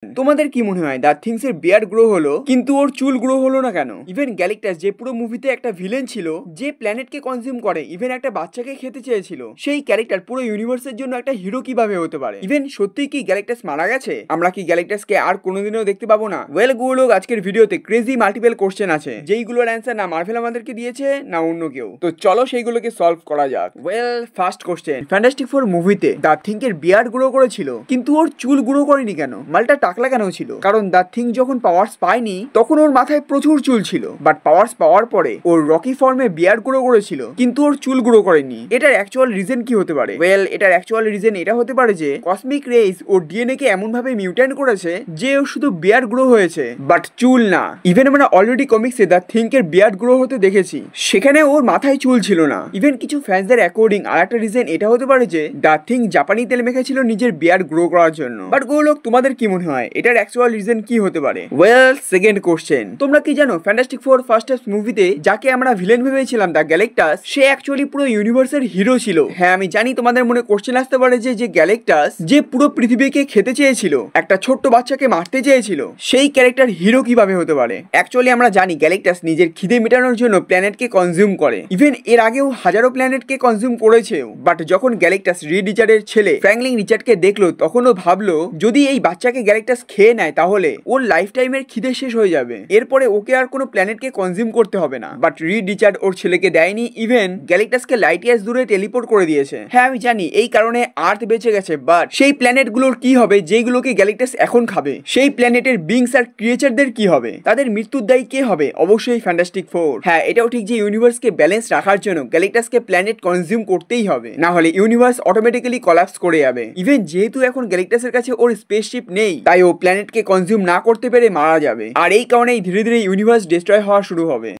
তোমাদের কি মনে হয় দ্য থিংস এর বিয়ার্ড গ্রো হলো কিন্তু ওর চুল গ্রো হলো না কেন? ইভেন গ্যালিকটাস যে পুরো মুভিতে একটা ভিলেন ছিল, যে প্ল্যানেটকে কনজিউম করে, ইভেন একটা বাচ্চাকে খেতে চেয়েছিল, সেই ক্যারেক্টার পুরো ইউনিভার্সের জন্য একটা হিরো কিভাবে হতে পারে? ইভেন সত্যি কি গ্যালিকটাস মারা গেছে? আমরা কি গ্যালিকটাসকে আর কোনোদিনও দেখতে পাবো না? ওয়েল গুলো আজকের ভিডিওতে ক্রেজি মাল্টিপল কোশ্চেন আছে, যেইগুলোর অ্যান্সার না মার্ভেল আমাদেরকে দিয়েছে না অন্য কেউ। তো চলো সেইগুলোকে সলভ করা যাক। Well first question, fantastic four মুভিতে দ্য থিংক এর বিয়ার্ড গ্রো করেছিল কিন্তু ওর চুল গ্রো করেনি কেন? মালটা টাকলা কেন ছিল? কারণ দ্য থিং যখন পাওয়ার্স পায়নি তখন ওর মাথায় প্রচুর চুল ছিল, বাট পাওয়ার্স পাওয়ার পরে ওর রকি ফর্মে বিয়ার্ড গ্রো করেছিল কিন্তু ওর চুল গ্রো করেনি। এটার অ্যাকচুয়াল রিজন কি হতে পারে? ওয়েল এটার অ্যাকচুয়াল রিজন এটা হতে পারে যে কসমিক রেস ওর ডিএনএ কে এমন ভাবে মিউট্যান্ট করেছে যে ও শুধু বিয়ার্ড গ্রো হয়েছে বাট চুল না। ইভেন আমরা অলরেডি কমিক্সে দ্য থিংক এর বিয়ার্ড গ্রো হতে দেখেছি, সেখানে ওর মাথায় চুল ছিল না। ইভেন কিছু ফ্যান্সদের অ্যাকর্ডিং আর একটা রিজন এটা হতে পারে যে দ্য থিং জাপানি তেল মেখেছিল নিজের বিয়ার্ড গ্রো করার জন্য। বাট গোলোক তোমাদের কি মনে হয় এটার অ্যাকচুয়াল রিজন কি হতে পারে? ওয়েল সেকেন্ড কোশ্চেন, তোমরা কি জানো ফ্যান্টাস্টিক ফোর ফার্স্ট মুভিতে যাকে আমরা ভিলেন ভেবেছিলাম দ্য গ্যালেকটাস, সে অ্যাকচুয়ালি পুরো ইউনিভার্সের হিরো ছিল। হ্যাঁ আমি জানি তোমাদের মনে কোশ্চেন আসতে পারে যে গ্যালেকটাস যে পুরো পৃথিবীকে খেতে চেয়েছিল, একটা ছোট্ট বাচ্চাকে মারতে চেয়েছিল, সেই ক্যারেক্টার হিরো কিভাবে হতে পারে? অ্যাকচুয়ালি আমরা জানি গ্যালেকটাস নিজের খিদে মেটানোর জন্য প্ল্যানেটকে কনজিউম করে। ইভেন এর আগেও হাজারো প্ল্যানেটকে কনজিউম করেছেও। বাট যখন গ্যালেকটাস রিড রিচার্ডের ছেলে ফ্র্যাঙ্কলিন রিচার্ডকে দেখলো তখন ও ভাবলো যদি এই বাচ্চাকে গ্যালেকটাস খেয়ে নেয় তাহলে ওর লাইফ টাইমের খিদে শেষ হয়ে যাবে, এরপরে ওকে আর কোনো প্ল্যানেটকে কনজিউম করতে হবে না। বাট রিড রিচার্ড ওর ছেলেকে দেয়নি, ইভেন গ্যালেকটাসকে লাইট ইয়ার্স দূরে টেলিপোর্ট করে দিয়েছে। হ্যাঁ আমি জানি এই কারণে আর্থ বেঁচে গেছে, বাট সেই প্ল্যানেটগুলোর কি হবে যেগুলোকে গ্যালেকটাস এখন খাবে? সেই প্ল্যানেটের বিংস আর ক্রিয়েচারদের কি হবে? তাদের মৃত্যুর দায়ী কে হবে? অবশ্যই ফ্যান্টাস্টিক ফোর। হ্যাঁ এটাও ঠিক যে ইউনিভার্সকে ব্যালেন্স রাখার জন্য গ্যালেকটাসকে প্ল্যানেট কনজিউম করতেই হবে, না হলে ইউনিভার্স অটোমেটিক্যালি কলাপস করে যাবে। ইভেন যেহেতু এখন গ্যালেকটাসের কাছে ওর স্পেসশিপ নেই, তাই ও প্ল্যানেটকে কনজিউম না করতে পেরে মারা যাবে, আর এই কারণেই ধীরে ধীরে ইউনিভার্স ডিস্ট্রয় হওয়া শুরু হবে।